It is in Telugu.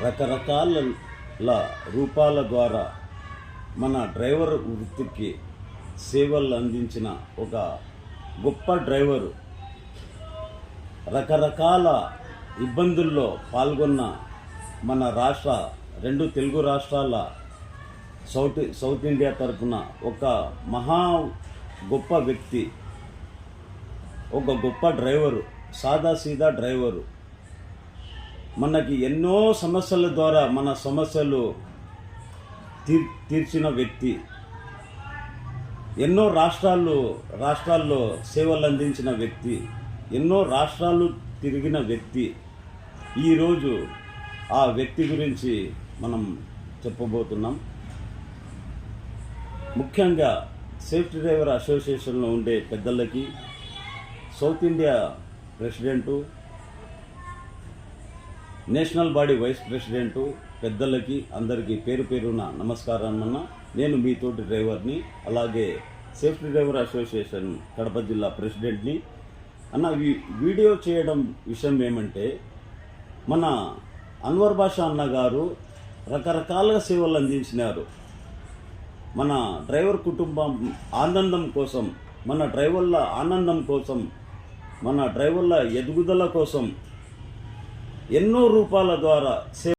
రకరకాల రూపాల ద్వారా మన డ్రైవర్ వృత్తికి సేవలు అందించిన ఒక గొప్ప డ్రైవరు. రకరకాల ఇబ్బందుల్లో పాల్గొన్న మన రెండు తెలుగు రాష్ట్రాల సౌత్ ఇండియా తరఫున ఒక మహా గొప్ప వ్యక్తి, ఒక గొప్ప డ్రైవరు, సాదాసీదా డ్రైవరు. మనకి ఎన్నో సమస్యల ద్వారా మన సమస్యలు తీర్చిన వ్యక్తి, ఎన్నో రాష్ట్రాల్లో సేవలు అందించిన వ్యక్తి, ఎన్నో రాష్ట్రాలు తిరిగిన వ్యక్తి. ఈరోజు ఆ వ్యక్తి గురించి మనం చెప్పబోతున్నాం. ముఖ్యంగా సేఫ్టీ డ్రైవర్ అసోసియేషన్లో ఉండే పెద్దలకి, south India president, national body vice president పెద్దలకి అందరికీ పేరు పేరున నమస్కారం అన్న. నేను మీ తోటి డ్రైవర్ని, అలాగే సేఫ్టీ డ్రైవర్ అసోసియేషన్ కడప జిల్లా ప్రెసిడెంట్ని. అన్న, వీడియో చేయడం విషయం ఏమంటే, మన అన్వర్ బాషా అన్న గారు రకరకాలుగా సేవలు అందించినారు. మన డ్రైవర్ కుటుంబం ఆనందం కోసం, మన డ్రైవర్ల ఆనందం కోసం, మన డ్రైవర్ల ఎదుగుదల కోసం ఎన్నో రూపాల ద్వారా